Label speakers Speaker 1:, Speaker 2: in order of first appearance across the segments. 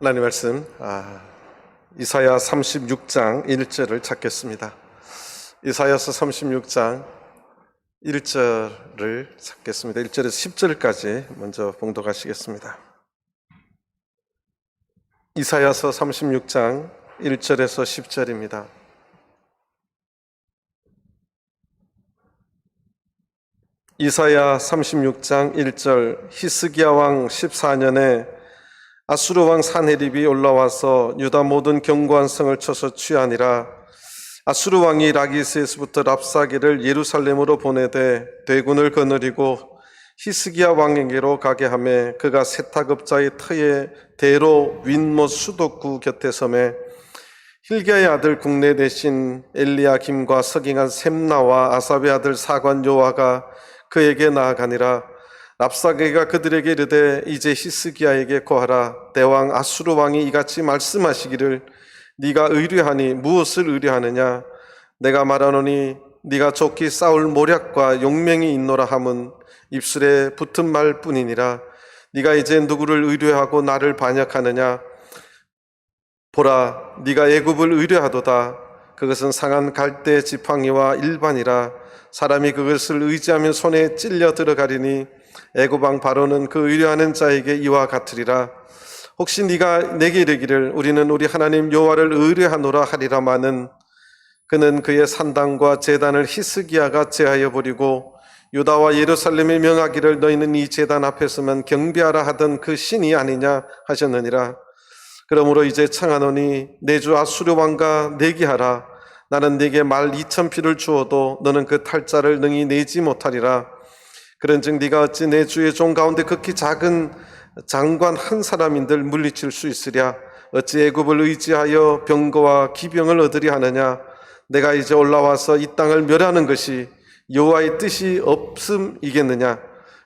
Speaker 1: 하나님 말씀 이사야 36장 1절을 찾겠습니다. 이사야서 36장 1절을 찾겠습니다. 1절에서 10절까지 먼저 봉독하시겠습니다. 이사야서 36장 1절에서 10절입니다. 이사야 36장 1절. 히스기야 왕 14년에 아수르 왕 산헤립이 올라와서 유다 모든 견고한 성을 쳐서 취하니라. 아수르 왕이 라기스에서부터 랍사게를 예루살렘으로 보내되 대군을 거느리고 히스기야 왕에게로 가게 하매 그가 세탁업자의 터에 대로 윗못 수독구 곁에 서매 hil기야의 아들 국내 대신 엘리야김과 서기관 셈나와 아삽의 아들 사관 요아가 그에게 나아가니라. 랍사게가 그들에게 이르되 이제 히스기야에게 고하라. 대왕 아수르 왕이 이같이 말씀하시기를 네가 의뢰하니 무엇을 의뢰하느냐? 내가 말하노니 네가 좋게 싸울 모략과 용맹이 있노라 함은 입술에 붙은 말뿐이니라. 네가 이제 누구를 의뢰하고 나를 반역하느냐? 보라, 네가 애굽을 의뢰하도다. 그것은 상한 갈대 지팡이와 일반이라. 사람이 그것을 의지하면 손에 찔려 들어가리니 애굽 왕 바로는 그 의뢰하는 자에게 이와 같으리라. 혹시 네가 내게 이르기를 우리는 우리 하나님 여호와를 의뢰하노라 하리라마는 그는 그의 산당과 제단을 히스기야가 제하여 버리고 유다와 예루살렘에 명하기를 너희는 이 제단 앞에서만 경배하라 하던 그 신이 아니냐 하셨느니라. 그러므로 이제 청하노니 내 주 아수르 왕과 내기하라. 나는 네게 말 2,000피를 주어도 너는 그 탈자를 능히 내지 못하리라. 그런즉 네가 어찌 내 주의 종 가운데 극히 작은 장관 한 사람인들 물리칠 수 있으랴? 어찌 애굽을 의지하여 병거와 기병을 얻으려 하느냐? 내가 이제 올라와서 이 땅을 멸하는 것이 여호와의 뜻이 없음이겠느냐?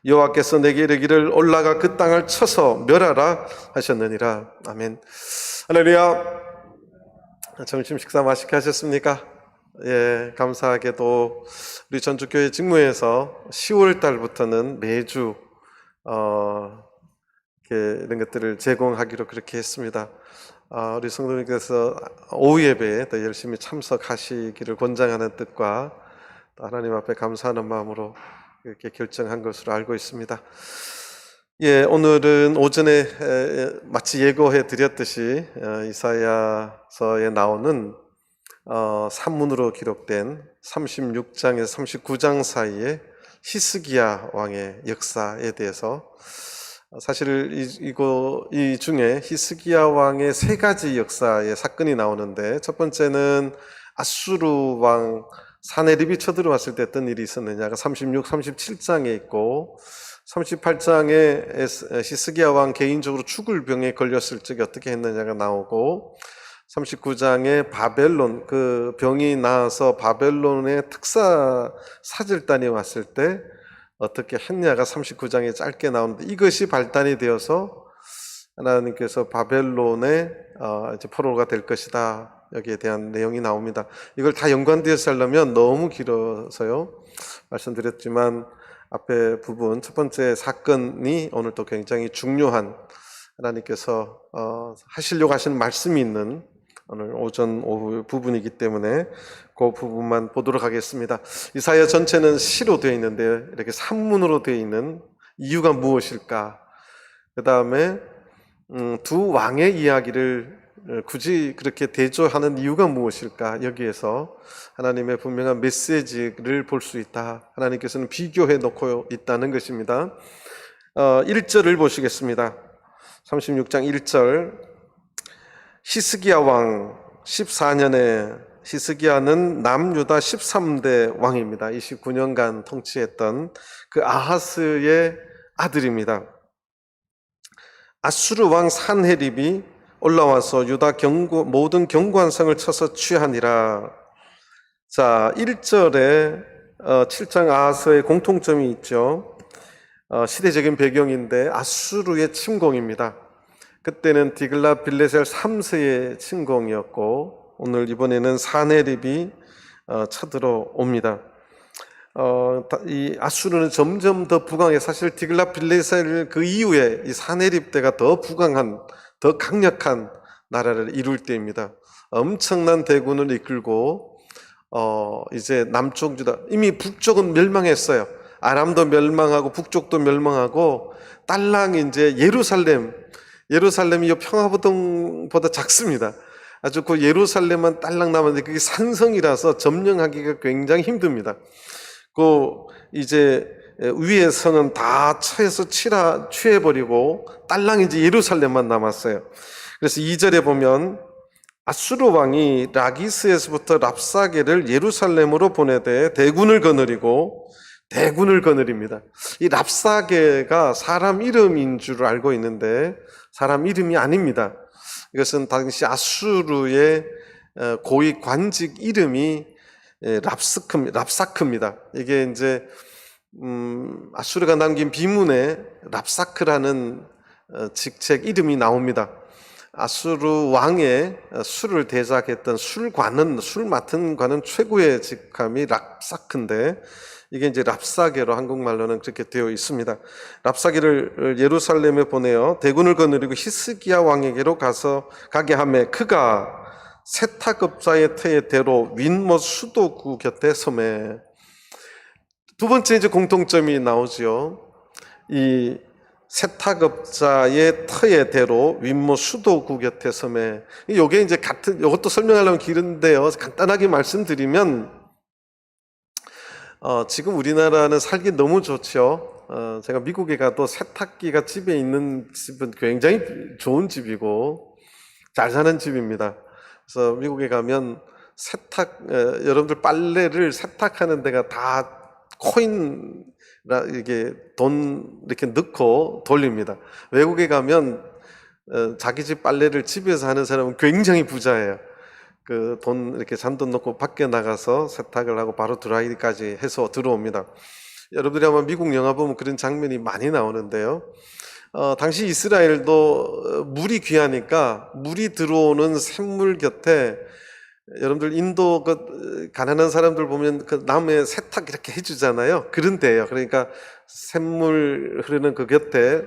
Speaker 1: 여호와께서 내게 이르기를 올라가 그 땅을 쳐서 멸하라 하셨느니라. 아멘. 할렐루야. 점심 식사 맛있게 하셨습니까? 예, 감사하게도 우리 전주교회 직무에서 10월 달부터는 매주 이런 것들을 제공하기로 그렇게 했습니다. 우리 성도님께서 오후 예배에 더 열심히 참석하시기를 권장하는 뜻과 하나님 앞에 감사하는 마음으로 이렇게 결정한 것으로 알고 있습니다. 예, 오늘은 오전에 마치 예고해 드렸듯이 이사야서에 나오는 산문으로 기록된 36장에서 39장 사이에 히스기야 왕의 역사에 대해서 사실 이 중에 히스기야 왕의 세 가지 역사의 사건이 나오는데 첫 번째는 아수르 왕 산헤립이 쳐들어왔을 때 어떤 일이 있었느냐가 36, 37장에 있고 38장에 히스기야 왕 개인적으로 죽을 병에 걸렸을 적에 어떻게 했느냐가 나오고 39장에 바벨론 그 병이 나아서 바벨론의 특사 사절단이 왔을 때 어떻게 했냐가 39장에 짧게 나오는데 이것이 발단이 되어서 하나님께서 바벨론의 이제 포로가 될 것이다. 여기에 대한 내용이 나옵니다. 이걸 다 연관되어서 하려면 너무 길어서요. 말씀드렸지만 앞에 부분 첫 번째 사건이 오늘 또 굉장히 중요한 하나님께서 하시려고 하시는 말씀이 있는 오늘 오전 오후 부분이기 때문에 그 부분만 보도록 하겠습니다. 이사야 전체는 시로 되어 있는데 이렇게 산문으로 되어 있는 이유가 무엇일까? 그 다음에 두 왕의 이야기를 굳이 그렇게 대조하는 이유가 무엇일까? 여기에서 하나님의 분명한 메시지를 볼 수 있다. 하나님께서는 비교해 놓고 있다는 것입니다. 1절을 보시겠습니다. 36장 1절. 히스기야 왕 14년에 히스기야는 남유다 13대 왕입니다. 29년간 통치했던 그 아하스의 아들입니다. 아수르 왕 산헤립이 올라와서 유다 모든 견고한 성을 쳐서 취하니라. 자, 1절에 7장 아하스의 공통점이 있죠. 시대적인 배경인데 아수르의 침공입니다. 그때는 디글랏빌레셀 3세의 침공이었고 오늘 이번에는 산헤립이 쳐들어옵니다. 이 아수르는 점점 더 부강해. 사실 디글랏빌레셀 그 이후에 이 산헤립 때가 더 부강한 더 강력한 나라를 이룰 때입니다. 엄청난 대군을 이끌고 이제 남쪽 유다, 이미 북쪽은 멸망했어요. 아람도 멸망하고 북쪽도 멸망하고 딸랑 이제 예루살렘이 평화보동보다 작습니다. 아주 그 예루살렘만 딸랑 남았는데 그게 산성이라서 점령하기가 굉장히 힘듭니다. 그 이제 위에 성은 다 쳐에서 취해버리고 딸랑 이제 예루살렘만 남았어요. 그래서 2절에 보면 아수르 왕이 라기스에서부터 랍사게를 예루살렘으로 보내되 대군을 거느립니다. 이 랍사게가 사람 이름인 줄 알고 있는데 사람 이름이 아닙니다. 이것은 당시 아수르의 고위 관직 이름이 랍사크입니다. 이게 이제 아수르가 남긴 비문에 랍사크라는 직책 이름이 나옵니다. 아수르 왕의 술을 대작했던 술 맡은 관은 최고의 직함이 랍사크인데 이게 이제 랍사게로 한국말로는 그렇게 되어 있습니다. 랍사게를 예루살렘에 보내어 대군을 거느리고 히스기야 왕에게로 가게 하매 그가 세탁업자의 터의 대로 윈못 수도구 곁에 서매. 두 번째 이제 공통점이 나오죠. 이 세탁업자의 터의 대로 윈못 수도구 곁에 서매. 요게 이제 요것도 설명하려면 길은데요. 간단하게 말씀드리면 지금 우리나라는 살기 너무 좋죠. 제가 미국에 가도 세탁기가 집에 있는 집은 굉장히 좋은 집이고 잘 사는 집입니다. 그래서 미국에 가면 여러분들 빨래를 세탁하는 데가 다 코인, 이게 돈 이렇게 넣고 돌립니다. 외국에 가면 자기 집 빨래를 집에서 하는 사람은 굉장히 부자예요. 그 돈 이렇게 잔돈 넣고 밖에 나가서 세탁을 하고 바로 드라이까지 해서 들어옵니다. 여러분들이 아마 미국 영화 보면 그런 장면이 많이 나오는데요. 당시 이스라엘도 물이 귀하니까 물이 들어오는 샘물 곁에 여러분들 인도 가난한 사람들 보면 그 남에 세탁 이렇게 해주잖아요. 그런 데예요. 그러니까 샘물 흐르는 그 곁에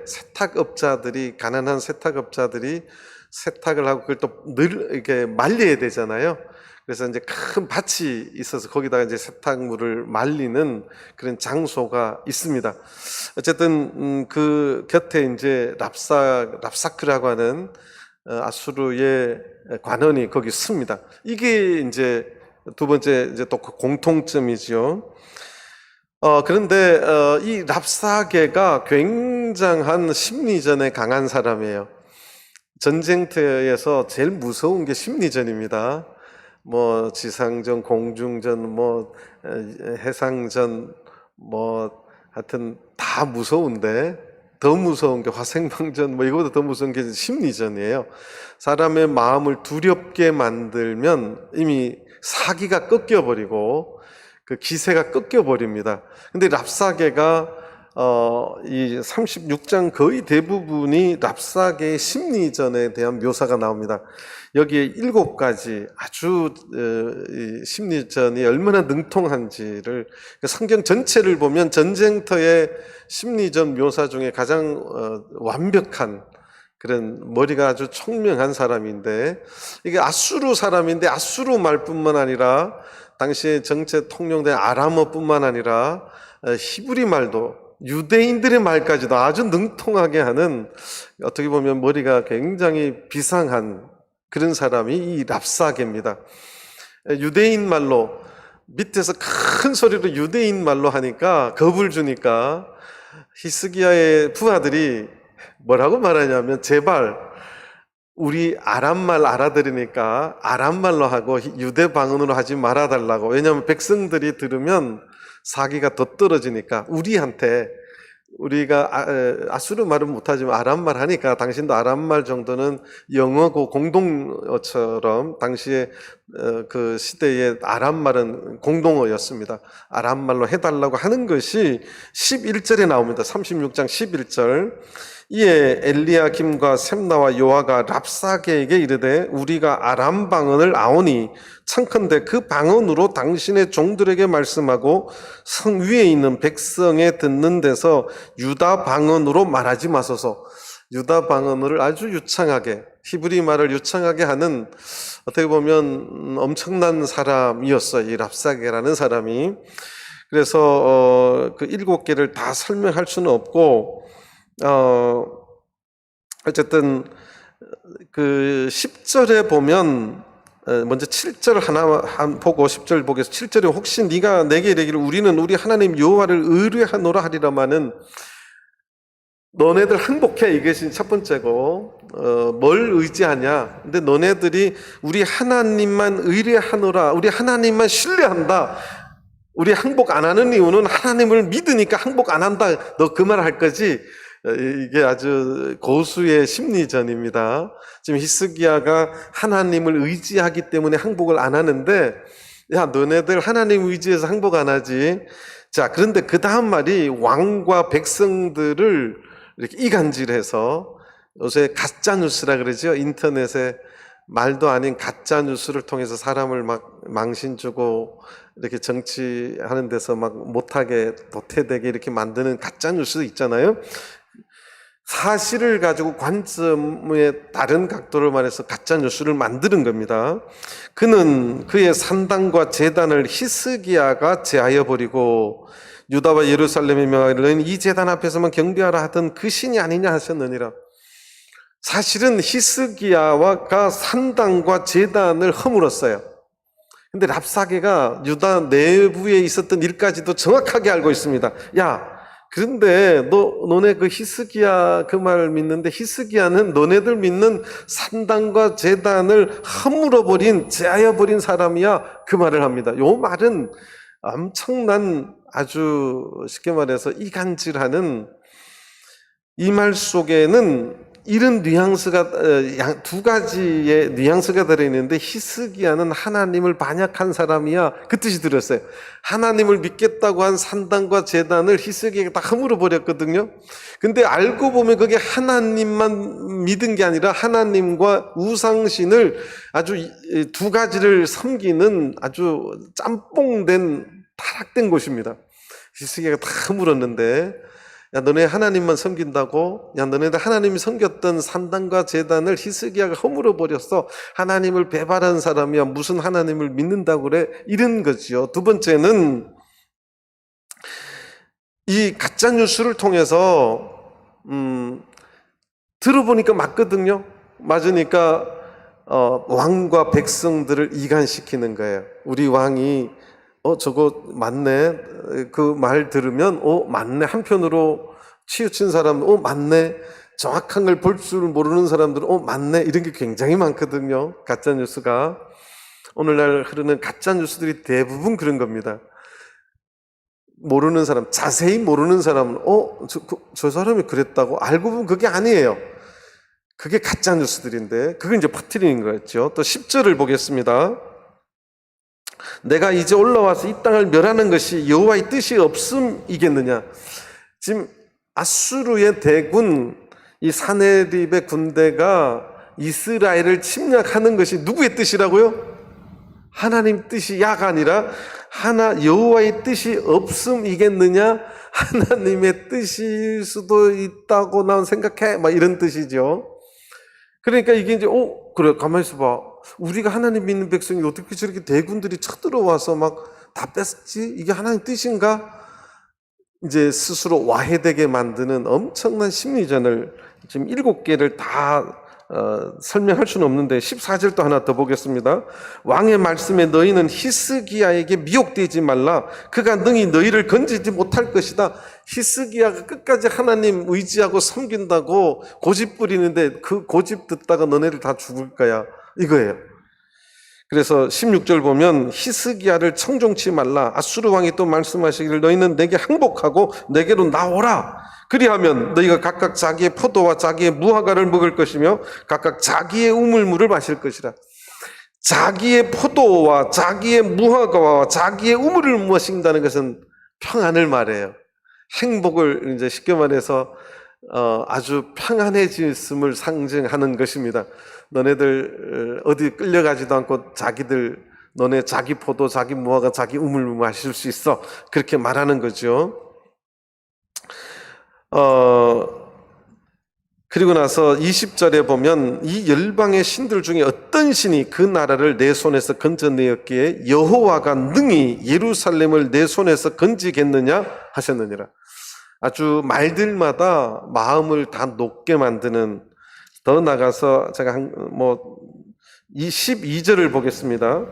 Speaker 1: 가난한 세탁업자들이 세탁을 하고 그걸 또 늘 이렇게 말려야 되잖아요. 그래서 이제 큰 밭이 있어서 거기다가 이제 세탁물을 말리는 그런 장소가 있습니다. 어쨌든 그 곁에 이제 랍사크라고 하는 아수르의 관원이 거기 있습니다. 이게 이제 두 번째 이제 또 공통점이죠. 그런데 이 랍사게가 굉장한 심리전에 강한 사람이에요. 전쟁터에서 제일 무서운 게 심리전입니다. 뭐 지상전, 공중전, 뭐 해상전, 뭐 하여튼 다 무서운데 더 무서운 게 화생방전, 뭐 이거보다 더 무서운 게 심리전이에요. 사람의 마음을 두렵게 만들면 이미 사기가 꺾여버리고 그 기세가 꺾여버립니다. 근데 랍사게가 이 36장 거의 대부분이 랍사게의 심리전에 대한 묘사가 나옵니다. 여기에 7가지 아주 심리전이 얼마나 능통한지를 성경 전체를 보면 전쟁터의 심리전 묘사 중에 가장 완벽한 그런 머리가 아주 총명한 사람인데 이게 아수르 사람인데 아수르 말뿐만 아니라 당시에 정체 통용된 아람어뿐만 아니라 히브리 말도 유대인들의 말까지도 아주 능통하게 하는 어떻게 보면 머리가 굉장히 비상한 그런 사람이 이 랍사게입니다. 유대인 말로 밑에서 큰 소리로 유대인 말로 하니까 겁을 주니까 히스기야의 부하들이 뭐라고 말하냐면 제발 우리 아람말 알아들으니까 아람말로 하고 유대 방언으로 하지 말아달라고. 왜냐하면 백성들이 들으면 사기가 더 떨어지니까 우리가 아수르 말은 못하지만 아람말 하니까 당신도 아람말 정도는 영어고 공동어처럼 당시에 그 시대의 아람말은 공동어였습니다. 아람말로 해달라고 하는 것이 11절에 나옵니다. 36장 11절. 이에 엘리야김과 셈나와 요아가 랍사게에게 이르되 우리가 아람 방언을 아오니 청컨대 그 방언으로 당신의 종들에게 말씀하고 성 위에 있는 백성에 듣는 데서 유다 방언으로 말하지 마소서. 유다 방언을 아주 유창하게, 히브리 말을 유창하게 하는, 어떻게 보면 엄청난 사람이었어요. 이 랍사게라는 사람이. 그래서 그 7개를 다 설명할 수는 없고, 어쨌든 그 10절에 보면, 먼저 7절 하나 보고 10절 보겠습니다. 7절에 혹시 네가 내게 이르기를 우리는 우리 하나님 여호와를 의뢰하노라 하리라마는, 너네들 항복해, 이것이 첫 번째고, 뭘 의지하냐? 근데 너네들이 우리 하나님만 의뢰하노라, 우리 하나님만 신뢰한다. 우리 항복 안 하는 이유는 하나님을 믿으니까 항복 안 한다. 너 그 말 할 거지? 이게 아주 고수의 심리전입니다. 지금 히스기야가 하나님을 의지하기 때문에 항복을 안 하는데, 야, 너네들 하나님 의지해서 항복 안 하지. 자, 그런데 그 다음 말이 왕과 백성들을 이렇게 이간질해서, 요새 가짜뉴스라 그러죠. 인터넷에 말도 아닌 가짜뉴스를 통해서 사람을 막 망신 주고 이렇게 정치하는 데서 막 못하게 도태되게 이렇게 만드는 가짜뉴스 있잖아요. 사실을 가지고 관점의 다른 각도를 말해서 가짜뉴스를 만드는 겁니다. 그는 그의 산당과 제단을 히스기야가 제하여 버리고 유다와 예루살렘에 명하기를 너희는 이 제단 앞에서만 경배하라 하던 그 신이 아니냐 하셨느니라. 사실은 히스기야가 산당과 제단을 허물었어요. 근데 랍사게가 유다 내부에 있었던 일까지도 정확하게 알고 있습니다. 야, 그런데 너네 그 히스기야 그 말 믿는데, 히스기야는 너네들 믿는 산당과 제단을 허물어버린, 제하여버린 사람이야. 그 말을 합니다. 요 말은 엄청난, 아주 쉽게 말해서 이간질하는, 이 말 속에는 이런 뉘앙스가, 두 가지의 뉘앙스가 들어있는데, 히스기야는 하나님을 반역한 사람이야, 그 뜻이 들었어요. 하나님을 믿겠다고 한 산당과 제단을 히스기야가 다 허물어 버렸거든요. 근데 알고 보면 그게 하나님만 믿은 게 아니라 하나님과 우상신을, 아주 두 가지를 섬기는 아주 짬뽕된, 타락된 곳입니다. 히스기야가 다 허물었는데, 야, 너네 하나님만 섬긴다고? 야, 너네들 하나님이 섬겼던 산당과 제단을 히스기야가 허물어 버렸어. 하나님을 배반한 사람이야. 무슨 하나님을 믿는다고 그래? 이런 거지요. 두 번째는 이 가짜 뉴스를 통해서 들어보니까 맞거든요. 맞으니까 왕과 백성들을 이간시키는 거예요. 우리 왕이 저거 맞네. 그 말 들으면 맞네. 한편으로 치우친 사람은 맞네. 정확한 걸 볼 줄 모르는 사람들은 맞네. 이런 게 굉장히 많거든요. 가짜 뉴스가. 오늘날 흐르는 가짜 뉴스들이 대부분 그런 겁니다. 모르는 사람, 자세히 모르는 사람은 저 사람이 그랬다고 알고 보면 그게 아니에요. 그게 가짜 뉴스들인데, 그걸 이제 퍼뜨리는 거였죠. 또 10절을 보겠습니다. 내가 이제 올라와서 이 땅을 멸하는 것이 여호와의 뜻이 없음이겠느냐. 지금 아수르의 대군, 이 사네립의 군대가 이스라엘을 침략하는 것이 누구의 뜻이라고요? 하나님 뜻이 야가 아니라 여호와의 뜻이 없음이겠느냐. 하나님의 뜻일 수도 있다고 난 생각해, 막 이런 뜻이죠. 그러니까 이게 이제 그래, 가만히 있어봐. 우리가 하나님 믿는 백성이 어떻게 저렇게 대군들이 쳐들어와서 막 다 뺐지? 이게 하나님 뜻인가? 이제 스스로 와해되게 만드는 엄청난 심리전을 지금 7개를 다 설명할 수는 없는데 14절도 하나 더 보겠습니다. 왕의 말씀에 너희는 히스기야에게 미혹되지 말라. 그가 능히 너희를 건지지 못할 것이다. 히스기야가 끝까지 하나님 의지하고 섬긴다고 고집 부리는데 그 고집 듣다가 너네들 다 죽을 거야, 이거예요. 그래서 16절 보면 히스기야를 청종치 말라. 아수르 왕이 또 말씀하시기를 너희는 내게 항복하고 내게로 나오라. 그리하면 너희가 각각 자기의 포도와 자기의 무화과를 먹을 것이며 각각 자기의 우물물을 마실 것이라. 자기의 포도와 자기의 무화과와 자기의 우물을 마신다는 것은 평안을 말해요. 행복을, 이제 쉽게 말해서 아주 평안해졌음을 상징하는 것입니다. 너네들 어디 끌려가지도 않고 너네 자기 포도, 자기 무화과, 자기 우물물 마실 수 있어. 그렇게 말하는 거죠. 그리고 나서 20절에 보면 이 열방의 신들 중에 어떤 신이 그 나라를 내 손에서 건져내었기에 여호와가 능히 예루살렘을 내 손에서 건지겠느냐 하셨느니라. 아주 말들마다 마음을 다 높게 만드는, 더 나가서 제가 이 12절을 보겠습니다.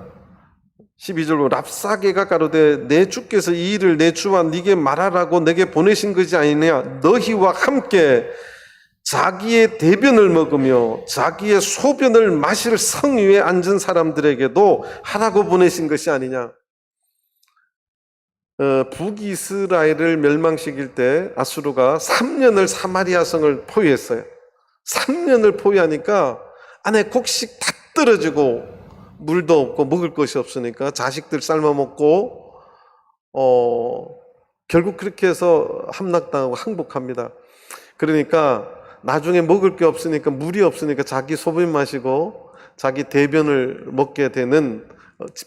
Speaker 1: 12절로 랍사게가 가로되 내 주께서 이 일을 내 주와 네게 말하라고 내게 보내신 것이 아니냐. 너희와 함께 자기의 대변을 먹으며 자기의 소변을 마실 성 위에 앉은 사람들에게도 하라고 보내신 것이 아니냐. 북이스라엘을 멸망시킬 때 아수르가 3년을 사마리아 성을 포위했어요. 3년을 포위하니까 안에 곡식 다 떨어지고 물도 없고 먹을 것이 없으니까 자식들 삶아 먹고 결국 그렇게 해서 함락당하고 항복합니다. 그러니까 나중에 먹을 게 없으니까, 물이 없으니까 자기 소변 마시고 자기 대변을 먹게 되는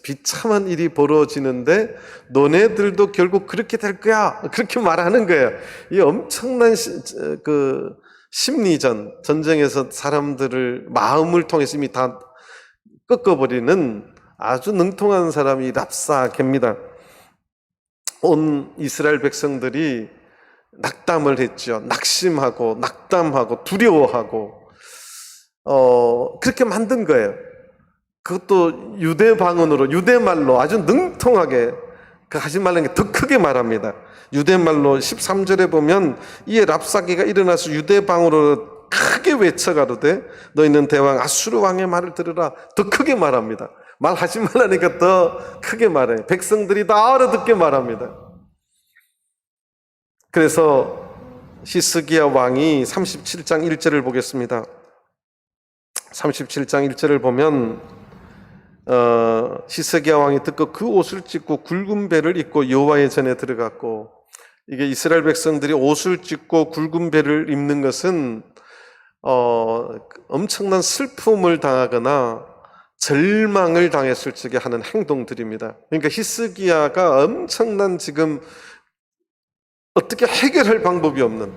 Speaker 1: 비참한 일이 벌어지는데 너네들도 결국 그렇게 될 거야, 그렇게 말하는 거예요. 이 엄청난 심리전, 전쟁에서 사람들을 마음을 통해서 이미 다 꺾어버리는 아주 능통한 사람이 랍사게입니다. 온 이스라엘 백성들이 낙담을 했죠. 낙심하고 낙담하고 두려워하고 그렇게 만든 거예요. 그것도 유대 방언으로, 유대 말로 아주 능통하게, 하지 말라는 게 더 크게 말합니다. 유대 말로 13절에 보면 이에 랍사게가 일어나서 유대 방언으로 크게 외쳐가로되 너희는 대왕 아수르 왕의 말을 들으라. 더 크게 말합니다. 말하지 말라니까 더 크게 말해요. 백성들이 다 알아듣게 말합니다. 그래서 히스기야 왕이 37장 1절을 보겠습니다. 37장 1절을 보면 히스기야 왕이 듣고 그 옷을 찢고 굵은 배를 입고 여호와의 전에 들어갔고, 이게 이스라엘 백성들이 옷을 찢고 굵은 배를 입는 것은 엄청난 슬픔을 당하거나 절망을 당했을 적에 하는 행동들입니다. 그러니까 히스기야가 엄청난 지금 어떻게 해결할 방법이 없는,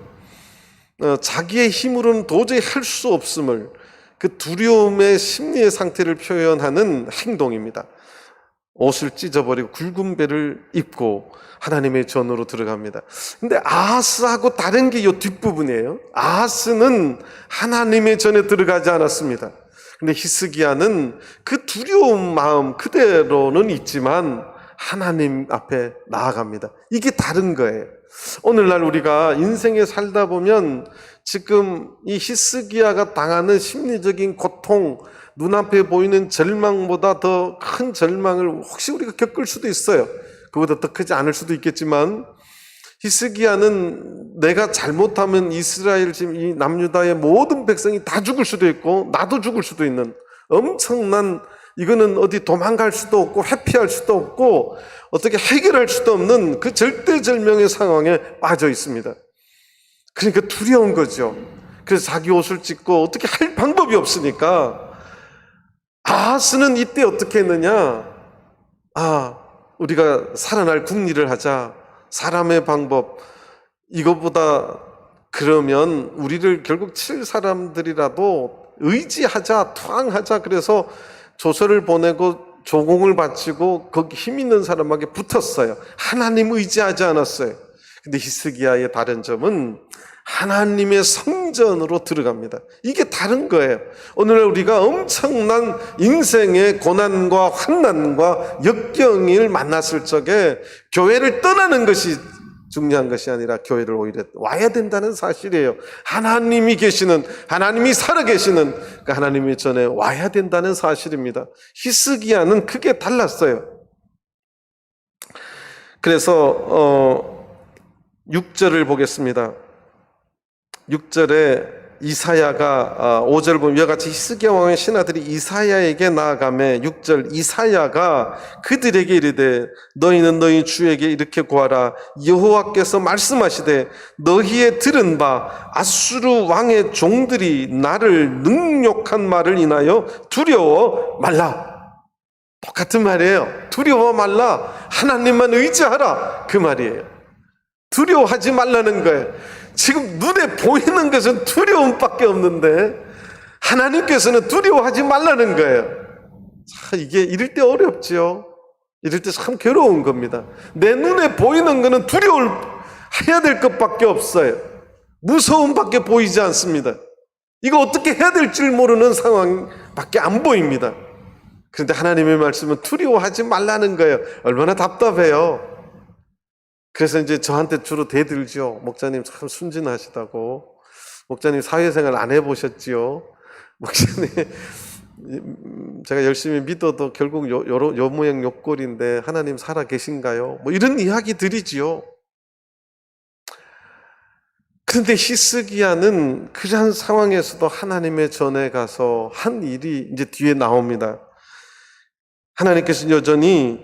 Speaker 1: 자기의 힘으로는 도저히 할 수 없음을, 그 두려움의 심리의 상태를 표현하는 행동입니다. 옷을 찢어버리고 굵은 배를 입고 하나님의 전으로 들어갑니다. 근데 아하스하고 다른 게 이 뒷부분이에요. 아하스는 하나님의 전에 들어가지 않았습니다. 근데 히스기야는 그 두려운 마음 그대로는 있지만 하나님 앞에 나아갑니다. 이게 다른 거예요. 오늘날 우리가 인생에 살다 보면 지금 이 히스기야가 당하는 심리적인 고통, 눈앞에 보이는 절망보다 더 큰 절망을 혹시 우리가 겪을 수도 있어요. 그보다 더 크지 않을 수도 있겠지만, 히스기야는 내가 잘못하면 이스라엘 지금 이 남유다의 모든 백성이 다 죽을 수도 있고 나도 죽을 수도 있는 엄청난, 이거는 어디 도망갈 수도 없고 회피할 수도 없고 어떻게 해결할 수도 없는 그 절대절명의 상황에 빠져 있습니다. 그러니까 두려운 거죠. 그래서 자기 옷을 찢고 어떻게 할 방법이 없으니까, 아하스는 이때 어떻게 했느냐, 우리가 살아날 국리를 하자, 사람의 방법, 이것보다 그러면 우리를 결국 칠 사람들이라도 의지하자, 투항하자. 그래서 조서를 보내고 조공을 바치고 거기 힘 있는 사람에게 붙었어요. 하나님 의지하지 않았어요. 근데 히스기야의 다른 점은 하나님의 성전으로 들어갑니다. 이게 다른 거예요. 오늘 우리가 엄청난 인생의 고난과 환난과 역경을 만났을 적에 교회를 떠나는 것이 중요한 것이 아니라 교회를 오히려 와야 된다는 사실이에요. 하나님이 계시는, 하나님이 살아계시는 그 하나님의 전에 와야 된다는 사실입니다. 히스기야는 크게 달랐어요. 그래서 6절을 보겠습니다. 6절에 이사야가 5절 보면 이와 같이 히스기야 왕의 신하들이 이사야에게 나아가매 6절 이사야가 그들에게 이르되 너희는 너희 주에게 이렇게 구하라. 여호와께서 말씀하시되 너희의 들은 바 아수르 왕의 종들이 나를 능욕한 말을 인하여 두려워 말라. 똑같은 말이에요. 두려워 말라. 하나님만 의지하라. 그 말이에요. 두려워하지 말라는 거예요. 지금 눈에 보이는 것은 두려움밖에 없는데 하나님께서는 두려워하지 말라는 거예요. 자, 이게 이럴 때 어렵지요. 이럴 때 참 괴로운 겁니다. 내 눈에 보이는 것은 두려워해야 될 것밖에 없어요. 무서움밖에 보이지 않습니다. 이거 어떻게 해야 될 줄 모르는 상황밖에 안 보입니다. 그런데 하나님의 말씀은 두려워하지 말라는 거예요. 얼마나 답답해요. 그래서 이제 저한테 주로 대들죠. 목사님 참 순진하시다고. 목사님 사회생활 안 해보셨지요. 목사님 제가 열심히 믿어도 결국 요 모양 요 꼴인데 하나님 살아 계신가요? 뭐 이런 이야기 드리지요. 그런데 히스기야는 그런 상황에서도 하나님의 전에 가서 한 일이 이제 뒤에 나옵니다. 하나님께서 여전히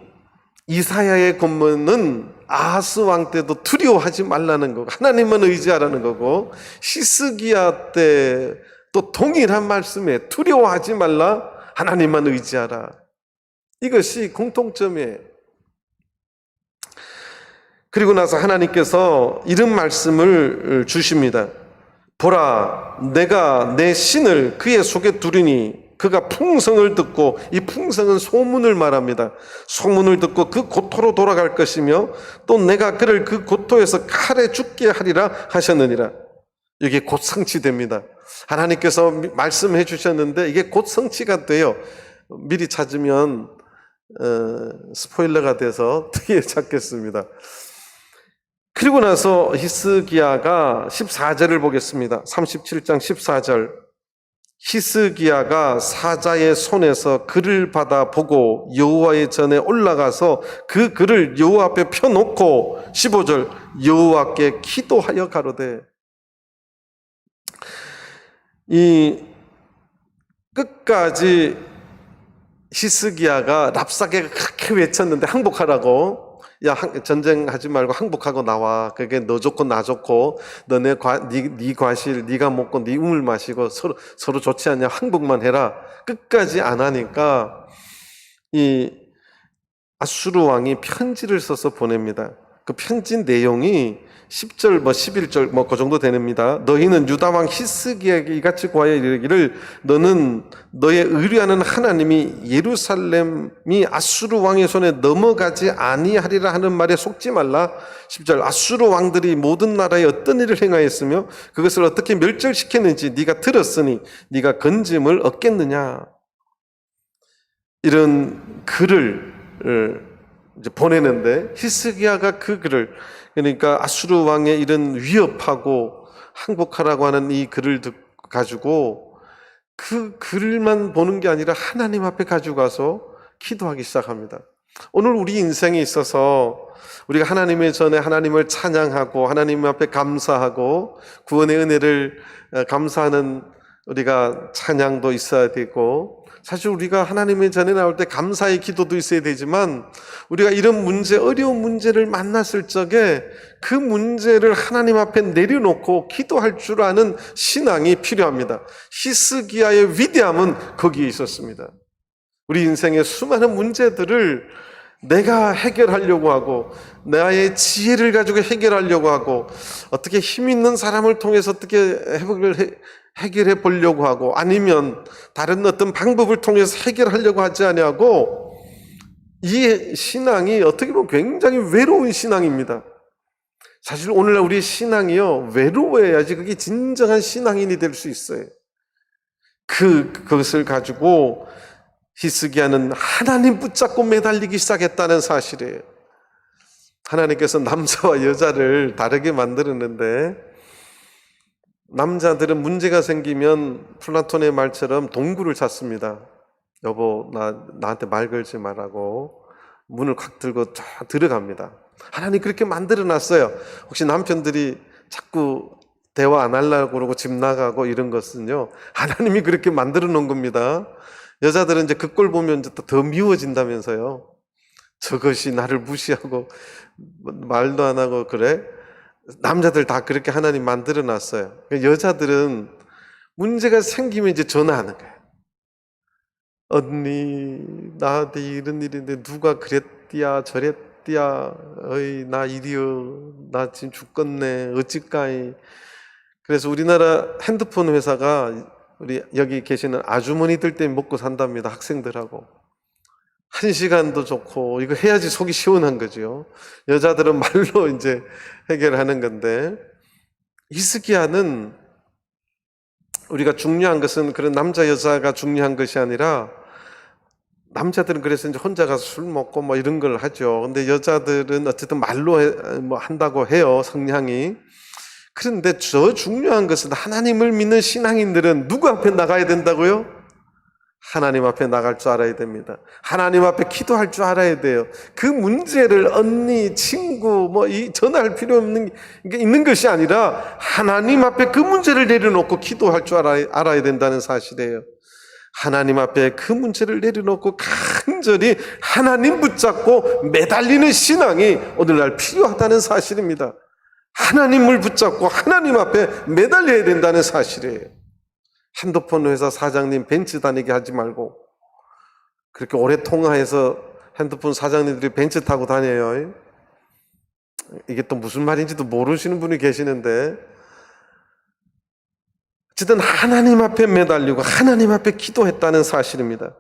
Speaker 1: 이사야의 권면은 아하스 왕 때도 두려워하지 말라는 거고 하나님만 의지하라는 거고, 히스기야 때 또 동일한 말씀에 두려워하지 말라, 하나님만 의지하라. 이것이 공통점이에요. 그리고 나서 하나님께서 이런 말씀을 주십니다. 보라, 내가 내 신을 그의 속에 두리니 그가 풍성을 듣고, 이 풍성은 소문을 말합니다. 소문을 듣고 그 고토로 돌아갈 것이며 또 내가 그를 그 고토에서 칼에 죽게 하리라 하셨느니라. 이게 곧 성취됩니다. 하나님께서 말씀해 주셨는데 이게 곧 성취가 돼요. 미리 찾으면 스포일러가 돼서 뒤에 찾겠습니다. 그리고 나서 히스기야가 14절을 보겠습니다. 37장 14절. 히스기야가 사자의 손에서 글을 받아 보고 여호와의 전에 올라가서 그 글을 여호와 앞에 펴놓고 15절 여호와께 기도하여 가로되. 이 끝까지 히스기야가 랍사게가 그렇게 외쳤는데 항복하라고, 야 전쟁하지 말고 항복하고 나와. 그게 너 좋고 나 좋고 너네 네 과실 네가 먹고 네 우물 마시고 서로 좋지 않냐, 항복만 해라. 끝까지 안 하니까 이 아수르 왕이 편지를 써서 보냅니다. 그 편지 내용이 10절 11절 그 정도 됩니다. 너희는 유다 왕 히스기야에게 이같이 고하여 이르기를, 너는 너의 의뢰하는 하나님이 예루살렘이 아수르 왕의 손에 넘어가지 아니하리라 하는 말에 속지 말라. 10절 아수르 왕들이 모든 나라에 어떤 일을 행하였으며 그것을 어떻게 멸절시켰는지 네가 들었으니 네가 건짐을 얻겠느냐. 이런 글을 이제 보내는데 히스기야가 그 글을, 그러니까 아수르 왕의 이런 위협하고 항복하라고 하는 이 글을 가지고 그 글만 보는 게 아니라 하나님 앞에 가지고 가서 기도하기 시작합니다. 오늘 우리 인생에 있어서 우리가 하나님의 전에 하나님을 찬양하고 하나님 앞에 감사하고 구원의 은혜를 감사하는 우리가 찬양도 있어야 되고, 사실 우리가 하나님의 전에 나올 때 감사의 기도도 있어야 되지만, 우리가 이런 문제, 어려운 문제를 만났을 적에 그 문제를 하나님 앞에 내려놓고 기도할 줄 아는 신앙이 필요합니다. 히스기야의 위대함은 거기에 있었습니다. 우리 인생의 수많은 문제들을 내가 해결하려고 하고 나의 지혜를 가지고 해결하려고 하고 어떻게 힘 있는 사람을 통해서 어떻게 해결해 보려고 하고 아니면 다른 어떤 방법을 통해서 해결하려고 하지 아니하고, 이 신앙이 어떻게 보면 굉장히 외로운 신앙입니다. 사실 오늘날 우리 신앙이요, 외로워야지 그게 진정한 신앙인이 될 수 있어요. 그것을 가지고 히스기야는 하나님 붙잡고 매달리기 시작했다는 사실이에요. 하나님께서 남자와 여자를 다르게 만들었는데, 남자들은 문제가 생기면 플라톤의 말처럼 동굴을 찾습니다. 여보, 나한테 말 걸지 말라고 문을 콱 들고 쫙 들어갑니다. 하나님 그렇게 만들어 놨어요. 혹시 남편들이 자꾸 대화 안 하려고 그러고 집 나가고 이런 것은요, 하나님이 그렇게 만들어 놓은 겁니다. 여자들은 이제 그 꼴 보면 더 미워진다면서요. 저것이 나를 무시하고 말도 안 하고 그래? 남자들 다 그렇게 하나님 만들어 놨어요. 여자들은 문제가 생기면 이제 전화하는 거예요. 언니, 나한테 이런 일인데 누가 그랬디야 저랬디야 띠야, 어이, 나 이리여, 나 지금 죽겠네, 어찌까이. 그래서 우리나라 핸드폰 회사가 우리 여기 계시는 아주머니들 때문에 먹고 산답니다. 학생들하고. 1시간도 좋고, 이거 해야지 속이 시원한 거죠. 여자들은 말로 이제 해결하는 건데, 히스기야는 우리가 중요한 것은 그런 남자, 여자가 중요한 것이 아니라, 남자들은 그래서 이제 혼자 가서 술 먹고 뭐 이런 걸 하죠. 근데 여자들은 어쨌든 말로 뭐 한다고 해요, 성향이. 그런데 저 중요한 것은 하나님을 믿는 신앙인들은 누구 앞에 나가야 된다고요? 하나님 앞에 나갈 줄 알아야 됩니다. 하나님 앞에 기도할 줄 알아야 돼요. 그 문제를 언니, 친구, 전화할 필요 없는 게 있는 것이 아니라 하나님 앞에 그 문제를 내려놓고 기도할 줄 알아야 된다는 사실이에요. 하나님 앞에 그 문제를 내려놓고 간절히 하나님 붙잡고 매달리는 신앙이 오늘날 필요하다는 사실입니다. 하나님을 붙잡고 하나님 앞에 매달려야 된다는 사실이에요. 핸드폰 회사 사장님 벤츠 다니게 하지 말고, 그렇게 오래 통화해서 핸드폰 사장님들이 벤츠 타고 다녀요. 이게 또 무슨 말인지도 모르시는 분이 계시는데, 어쨌든 하나님 앞에 매달리고 하나님 앞에 기도했다는 사실입니다.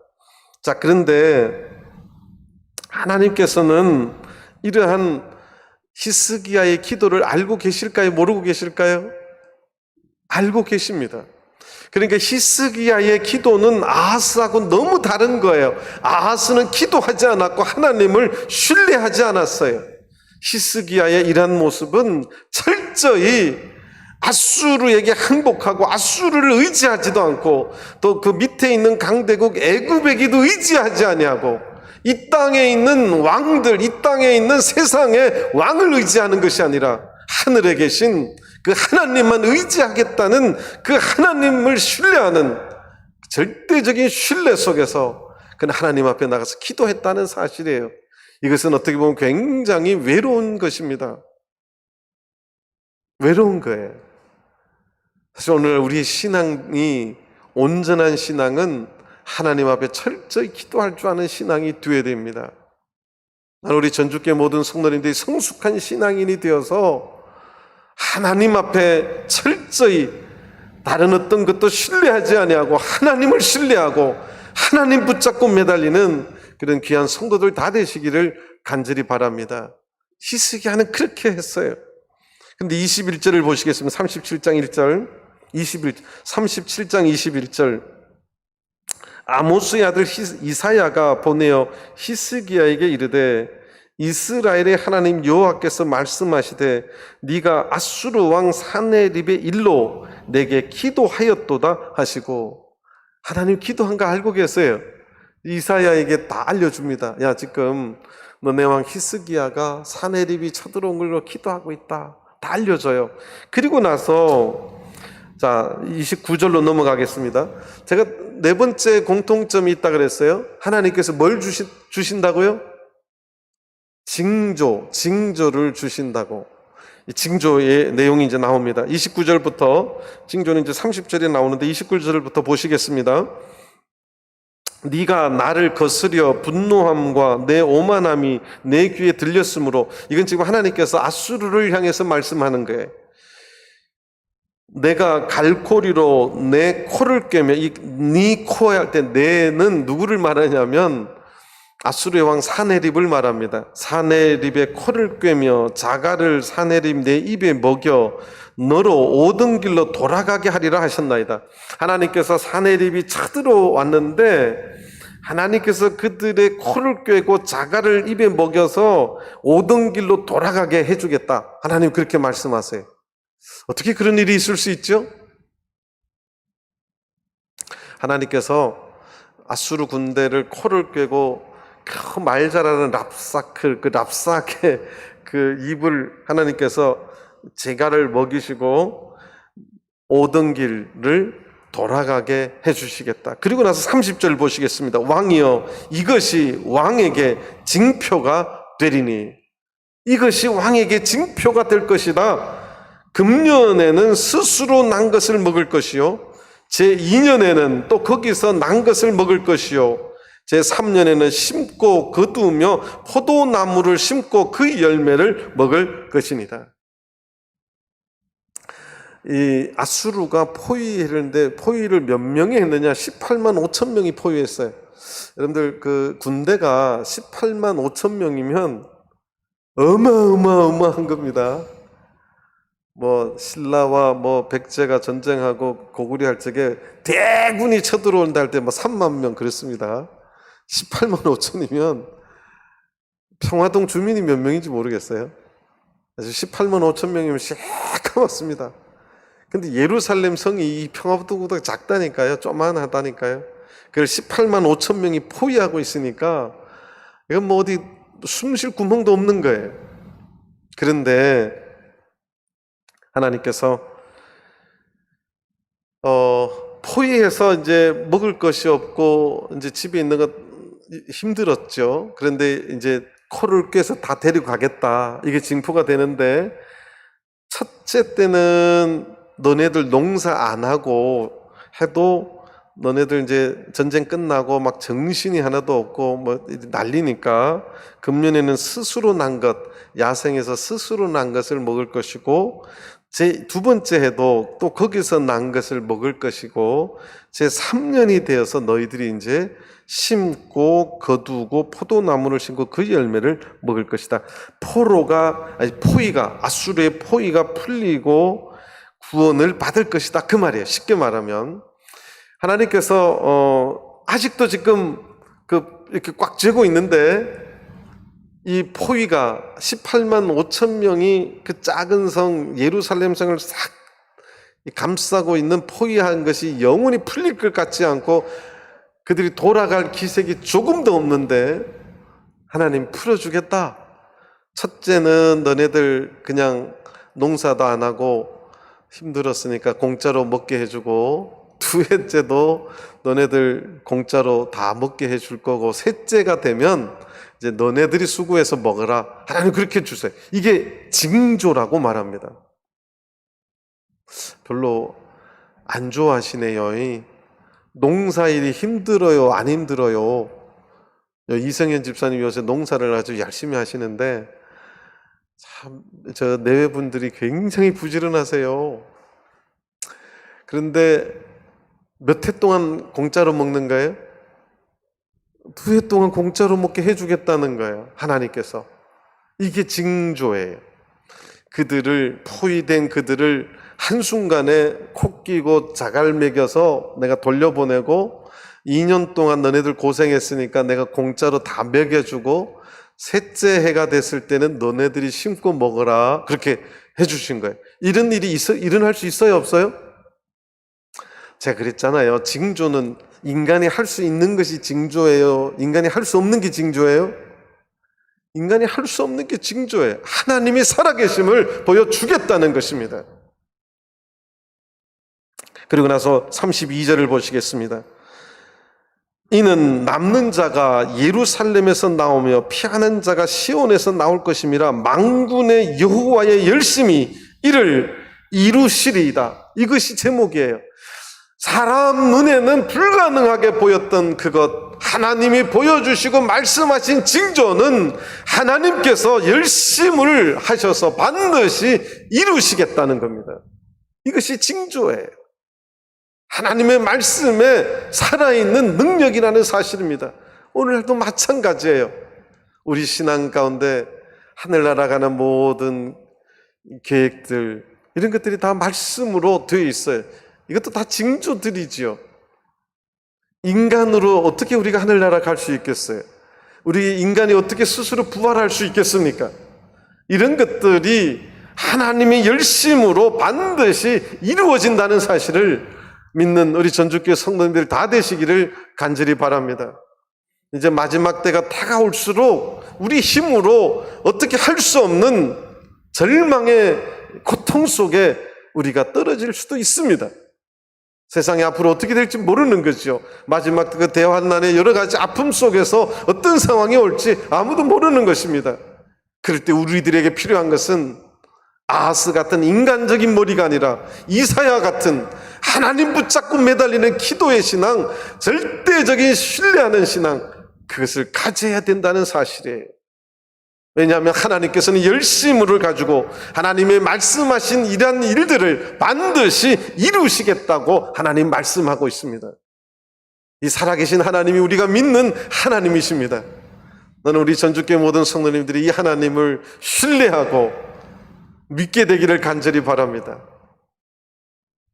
Speaker 1: 자, 그런데 하나님께서는 이러한 히스기야의 기도를 알고 계실까요? 모르고 계실까요? 알고 계십니다. 그러니까 히스기야의 기도는 아하스하고 너무 다른 거예요. 아하스는 기도하지 않았고 하나님을 신뢰하지 않았어요. 히스기야의 이러한 모습은 철저히 아수르에게 항복하고 아수르를 의지하지도 않고, 또 그 밑에 있는 강대국 애굽에게도 의지하지 아니하고, 이 땅에 있는 왕들, 이 땅에 있는 세상의 왕을 의지하는 것이 아니라 하늘에 계신 그 하나님만 의지하겠다는, 그 하나님을 신뢰하는 절대적인 신뢰 속에서 그는 하나님 앞에 나가서 기도했다는 사실이에요. 이것은 어떻게 보면 굉장히 외로운 것입니다. 외로운 거예요. 사실 오늘 우리의 신앙이, 온전한 신앙은 하나님 앞에 철저히 기도할 줄 아는 신앙이 되어야 됩니다. 우리 전주교회 모든 성도님들이 성숙한 신앙인이 되어서 하나님 앞에 철저히 다른 어떤 것도 신뢰하지 아니하고 하나님을 신뢰하고 하나님 붙잡고 매달리는 그런 귀한 성도들 다 되시기를 간절히 바랍니다. 히스기야는 그렇게 했어요. 근데 21절을 보시겠습니다. 37장 1절, 37장 21절. 아모스의 아들 이사야가 보내어 히스기야에게 이르되, 이스라엘의 하나님 여호와께서 말씀하시되 네가 아수르 왕 사네립의 일로 내게 기도하였도다 하시고, 하나님 기도한 거 알고 계세요. 이사야에게 다 알려줍니다. 야, 지금 너네 왕 히스기야가 사네립이 쳐들어온 걸로 기도하고 있다. 다 알려줘요. 그리고 나서 자, 29절로 넘어가겠습니다. 제가 네 번째 공통점이 있다 그랬어요. 하나님께서 뭘 주신다고요? 징조를 주신다고. 이 징조의 내용이 이제 나옵니다. 29절부터, 징조는 이제 30절에 나오는데 29절부터 보시겠습니다. 네가 나를 거스려 분노함과 내 오만함이 내 귀에 들렸으므로, 이건 지금 하나님께서 아수르를 향해서 말씀하는 거예요. 내가 갈고리로 내 코를 꿰며, 네 코 할 때 내는 누구를 말하냐면 아수르의 왕 사네립을 말합니다. 사네립의 코를 꿰며 자갈을 사네립 내 입에 먹여 너로 오던 길로 돌아가게 하리라 하셨나이다. 하나님께서 사네립이 쳐들어왔는데 하나님께서 그들의 코를 꿰고 자갈을 입에 먹여서 오던 길로 돌아가게 해주겠다. 하나님 그렇게 말씀하세요. 어떻게 그런 일이 있을 수 있죠? 하나님께서 아수르 군대를 코를 꿰고 그 말 잘하는 랍사클, 그 랍삭의 그 입을 하나님께서 제갈을 먹이시고 오던 길을 돌아가게 해주시겠다. 그리고 나서 30절 보시겠습니다. 왕이여, 이것이 왕에게 징표가 되리니, 이것이 왕에게 징표가 될 것이다. 금년에는 스스로 난 것을 먹을 것이요, 제2년에는 또 거기서 난 것을 먹을 것이요, 제3년에는 심고 거두며 포도나무를 심고 그 열매를 먹을 것이니라. 이 아수르가 포위했는데 포위를 몇 명이 했느냐? 18만 5천 명이 포위했어요. 여러분들 그 군대가 18만 5천 명이면 어마어마한 겁니다. 뭐 신라와 뭐 백제가 전쟁하고 고구려 할 적에 대군이 쳐들어온다 할 때 뭐 3만 명 그랬습니다. 18만 5천이면 평화동 주민이 몇 명인지 모르겠어요. 그래서 18만 5천 명이면 시커멓습니다. 근데 예루살렘 성이 이 평화도보다 작다니까요. 쪼만하다니까요. 그래서 18만 5천 명이 포위하고 있으니까 이건 뭐 어디 숨 쉴 구멍도 없는 거예요. 그런데 하나님께서 포위해서 이제 먹을 것이 없고 이제 집에 있는 것 힘들었죠. 그런데 이제 코를 꿰서 다 데리고 가겠다. 이게 징표가 되는데 첫째 때는 너네들 농사 안 하고 해도 너네들 이제 전쟁 끝나고 막 정신이 하나도 없고 뭐 난리니까 금년에는 스스로 난 것, 야생에서 스스로 난 것을 먹을 것이고 제 두 번째 해도 또 거기서 난 것을 먹을 것이고 제 3년이 되어서 너희들이 이제 심고 거두고 포도나무를 심고 그 열매를 먹을 것이다. 포위가 아수르의 포위가 풀리고 구원을 받을 것이다. 그 말이에요. 쉽게 말하면 하나님께서 아직도 지금 이렇게 꽉 쥐고 있는데 이 포위가 18만 5천 명이 그 작은 성 예루살렘 성을 싹 감싸고 있는 포위한 것이 영원히 풀릴 것 같지 않고 그들이 돌아갈 기색이 조금도 없는데 하나님 풀어주겠다. 첫째는 너네들 그냥 농사도 안 하고 힘들었으니까 공짜로 먹게 해주고 두째도 너네들 공짜로 다 먹게 해줄 거고 셋째가 되면 이제 너네들이 수고해서 먹어라. 하나님 그렇게 주세요. 이게 징조라고 말합니다. 별로 안 좋아하시네요. 농사일이 힘들어요? 안 힘들어요? 이성현 집사님 요새 농사를 아주 열심히 하시는데 참 저 내외분들이 굉장히 부지런하세요. 그런데 몇 해 동안 공짜로 먹는 거예요? 2해 동안 공짜로 먹게 해주겠다는 거예요. 하나님께서. 이게 징조예요. 포위된 그들을 한순간에 코 끼고 자갈 먹여서 내가 돌려보내고 2년 동안 너네들 고생했으니까 내가 공짜로 다 먹여주고 셋째 해가 됐을 때는 너네들이 심고 먹어라. 그렇게 해주신 거예요. 이런 일이 일어날 수 있어요? 없어요? 제가 그랬잖아요. 징조는 인간이 할 수 있는 것이 징조예요? 인간이 할 수 없는 게 징조예요? 인간이 할 수 없는 게 징조예요. 하나님이 살아계심을 보여주겠다는 것입니다. 그리고 나서 32절을 보시겠습니다. 이는 남는 자가 예루살렘에서 나오며 피하는 자가 시온에서 나올 것임이라 만군의 여호와의 열심이 이를 이루시리이다. 이것이 제목이에요. 사람 눈에는 불가능하게 보였던 그것, 하나님이 보여주시고 말씀하신 징조는 하나님께서 열심을 하셔서 반드시 이루시겠다는 겁니다. 이것이 징조예요. 하나님의 말씀에 살아있는 능력이라는 사실입니다. 오늘도 마찬가지예요. 우리 신앙 가운데 하늘나라 가는 모든 계획들, 이런 것들이 다 말씀으로 되어 있어요. 이것도 다 징조들이지요. 인간으로 어떻게 우리가 하늘나라 갈 수 있겠어요? 우리 인간이 어떻게 스스로 부활할 수 있겠습니까? 이런 것들이 하나님의 열심으로 반드시 이루어진다는 사실을 믿는 우리 전주교회 성도님들 다 되시기를 간절히 바랍니다. 이제 마지막 때가 다가올수록 우리 힘으로 어떻게 할 수 없는 절망의 고통 속에 우리가 떨어질 수도 있습니다. 세상이 앞으로 어떻게 될지 모르는 거죠. 마지막 그 대환난의 여러 가지 아픔 속에서 어떤 상황이 올지 아무도 모르는 것입니다. 그럴 때 우리들에게 필요한 것은 아하스 같은 인간적인 머리가 아니라 이사야 같은 하나님 붙잡고 매달리는 기도의 신앙, 절대적인 신뢰하는 신앙, 그것을 가져야 된다는 사실이에요. 왜냐하면 하나님께서는 열심을 가지고 하나님의 말씀하신 이러한 일들을 반드시 이루시겠다고 하나님 말씀하고 있습니다. 이 살아계신 하나님이 우리가 믿는 하나님이십니다. 나는 우리 전주교회 모든 성도님들이 이 하나님을 신뢰하고 믿게 되기를 간절히 바랍니다.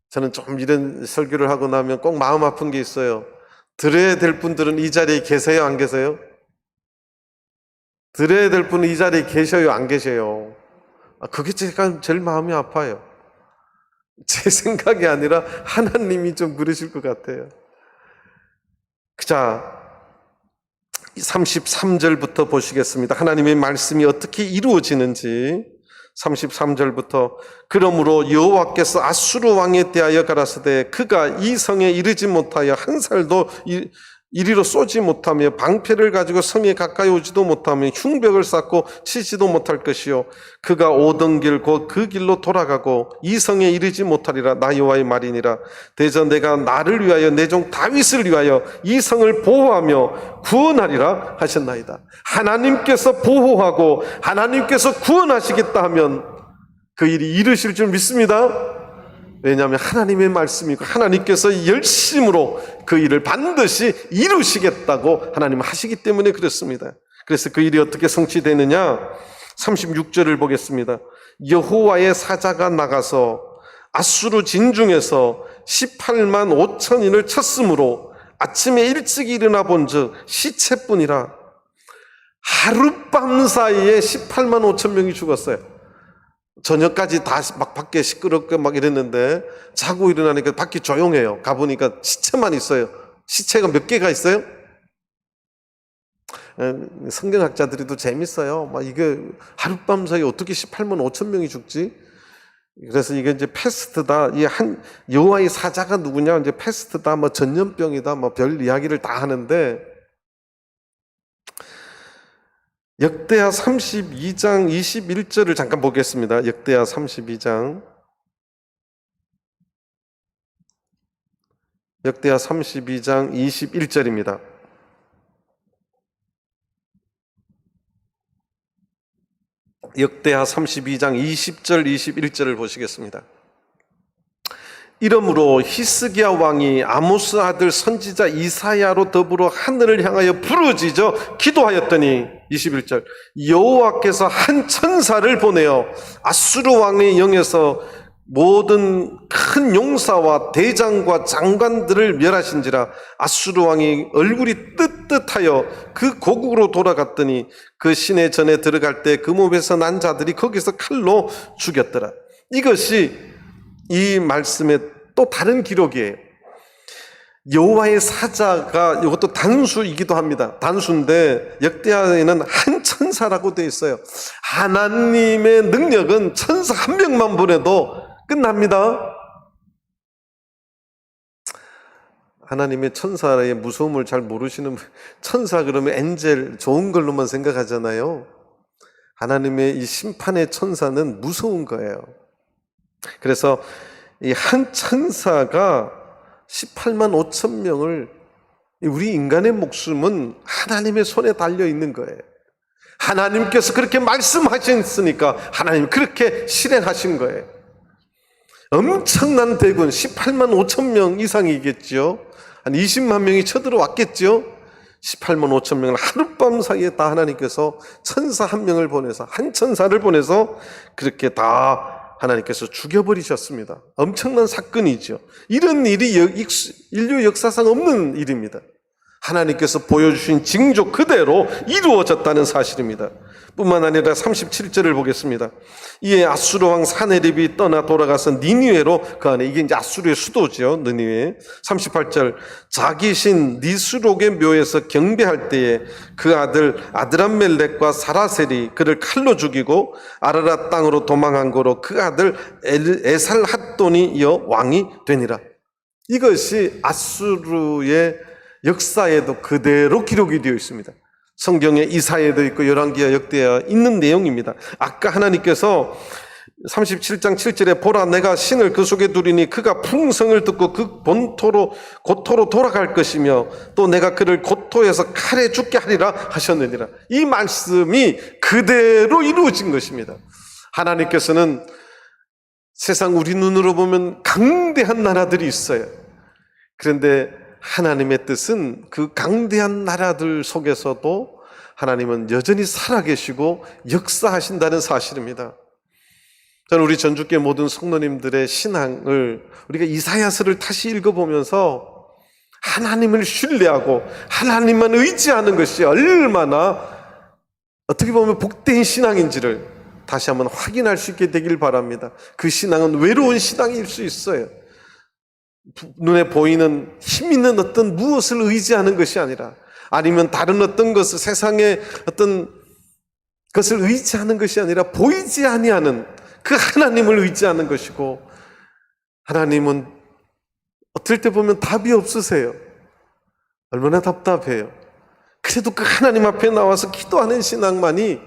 Speaker 1: 저는 좀 이런 설교를 하고 나면 꼭 마음 아픈 게 있어요. 들어야 될 분들은 이 자리에 계세요, 안 계세요? 들어야 될 분은 이 자리에 계셔요, 안 계세요? 그게 제가 제일 마음이 아파요. 제 생각이 아니라 하나님이 좀 그러실 것 같아요. 자, 33절부터 보시겠습니다. 하나님의 말씀이 어떻게 이루어지는지. 33절부터 그러므로 여호와께서 아수르 왕에 대하여 가라사대 그가 이 성에 이르지 못하여 한 살도 이리로 쏘지 못하며 방패를 가지고 성에 가까이 오지도 못하며 흉벽을 쌓고 치지도 못할 것이요 그가 오던 길 곧 그 길로 돌아가고 이 성에 이르지 못하리라. 나 여호와의 말이니라. 대저 내가 나를 위하여 내 종 다윗을 위하여 이 성을 보호하며 구원하리라 하셨나이다. 하나님께서 보호하고 하나님께서 구원하시겠다 하면 그 일이 이루실 줄 믿습니다. 왜냐하면 하나님의 말씀이고 하나님께서 열심으로 그 일을 반드시 이루시겠다고 하나님은 하시기 때문에 그렇습니다. 그래서 그 일이 어떻게 성취되느냐? 36절을 보겠습니다. 여호와의 사자가 나가서 아수르 진중에서 18만 5천인을 쳤으므로 아침에 일찍 일어나 본즉 시체뿐이라. 하룻밤 사이에 18만 5천 명이 죽었어요. 저녁까지 다 막 밖에 시끄럽게 막 이랬는데 자고 일어나니까 밖이 조용해요. 가보니까 시체만 있어요. 시체가 몇 개가 있어요? 성경학자들이 또 재밌어요. 막 이게 하룻밤 사이에 어떻게 18만 5천 명이 죽지? 그래서 이게 이제 패스트다. 이 한 여호와의 사자가 누구냐? 이제 패스트다. 뭐 전염병이다. 뭐 별 이야기를 다 하는데 역대하 32장 21절을 잠깐 보겠습니다. 역대하 32장 역대하 32장 21절입니다. 역대하 32장 20절 21절을 보시겠습니다. 이러므로 히스기야 왕이 아모스 아들 선지자 이사야로 더불어 하늘을 향하여 부르짖어 기도하였더니 21절 여호와께서 한 천사를 보내어 아수르 왕의 영에서 모든 큰 용사와 대장과 장관들을 멸하신지라. 아수르 왕이 얼굴이 뜨뜻하여 그 고국으로 돌아갔더니 그 시내 전에 들어갈 때 그 몸에서 난 자들이 거기서 칼로 죽였더라. 이것이 이 말씀의 또 다른 기록이에요. 여호와의 사자가 이것도 단수이기도 합니다. 단수인데 역대하에는 한 천사라고 되어 있어요. 하나님의 능력은 천사 한 명만 보내도 끝납니다. 하나님의 천사의 무서움을 잘 모르시는 천사 그러면 엔젤 좋은 걸로만 생각하잖아요. 하나님의 이 심판의 천사는 무서운 거예요. 그래서 이 한 천사가 18만 5천 명을 우리 인간의 목숨은 하나님의 손에 달려 있는 거예요. 하나님께서 그렇게 말씀하셨으니까 하나님 그렇게 실행하신 거예요. 엄청난 대군 18만 5천 명 이상이겠죠. 한 20만 명이 쳐들어왔겠죠. 18만 5천 명을 하룻밤 사이에 다 하나님께서 천사 한 명을 보내서 한 천사를 보내서 그렇게 다 하나님께서 죽여버리셨습니다. 엄청난 사건이죠. 이런 일이 인류 역사상 없는 일입니다. 하나님께서 보여주신 징조 그대로 이루어졌다는 사실입니다. 뿐만 아니라 37절을 보겠습니다. 이에 아수르 왕 사네립이 떠나 돌아가서 니느웨로 그 안에 이게 이제 아수르의 수도죠. 니느웨. 38절 자기 신 니스록의 묘에서 경배할 때에 그 아들 아드람멜렉과 사라셀이 그를 칼로 죽이고 아라랏 땅으로 도망한 거로 그 아들 에살핫돈이 이어 왕이 되니라. 이것이 아수르의 역사에도 그대로 기록이 되어 있습니다. 성경에 이사야에도 있고 열왕기야 역대야 있는 내용입니다. 아까 하나님께서 37장 7절에 보라 내가 신을 그 속에 두리니 그가 풍성을 듣고 그 본토로 고토로 돌아갈 것이며 또 내가 그를 고토에서 칼에 죽게 하리라 하셨느니라. 이 말씀이 그대로 이루어진 것입니다. 하나님께서는 세상 우리 눈으로 보면 강대한 나라들이 있어요. 그런데 하나님의 뜻은 그 강대한 나라들 속에서도 하나님은 여전히 살아계시고 역사하신다는 사실입니다. 저는 우리 전주교회 모든 성도님들의 신앙을 우리가 이사야서를 다시 읽어보면서 하나님을 신뢰하고 하나님만 의지하는 것이 얼마나 어떻게 보면 복된 신앙인지를 다시 한번 확인할 수 있게 되길 바랍니다. 그 신앙은 외로운 신앙일 수 있어요. 눈에 보이는 힘 있는 어떤 무엇을 의지하는 것이 아니라, 아니면 다른 어떤 것을, 세상의 어떤 것을 의지하는 것이 아니라 보이지 아니하는 그 하나님을 의지하는 것이고, 하나님은 어떨 때 보면 답이 없으세요. 얼마나 답답해요. 그래도 그 하나님 앞에 나와서 기도하는 신앙만이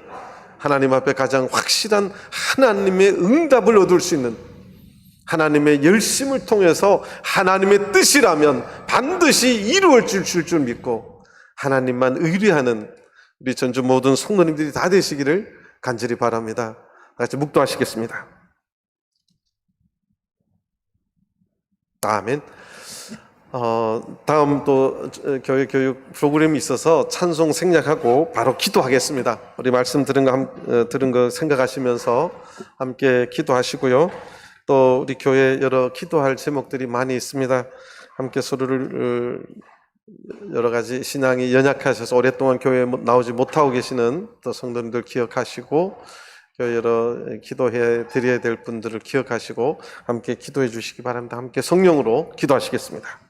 Speaker 1: 하나님 앞에 가장 확실한 하나님의 응답을 얻을 수 있는, 하나님의 열심을 통해서 하나님의 뜻이라면 반드시 이루어질 줄 믿고 하나님만 의뢰하는 우리 전주 모든 성도님들이 다 되시기를 간절히 바랍니다. 같이 묵도하시겠습니다. 아멘. 다음 또 교회 교육 프로그램이 있어서 찬송 생략하고 바로 기도하겠습니다. 우리 말씀 들은 거 생각하시면서 함께 기도하시고요. 또 우리 교회 여러 기도할 제목들이 많이 있습니다. 함께 서로를 여러 가지 신앙이 연약하셔서 오랫동안 교회에 나오지 못하고 계시는 또 성도님들 기억하시고, 교회 여러 기도해 드려야 될 분들을 기억하시고 함께 기도해 주시기 바랍니다. 함께 성령으로 기도하시겠습니다.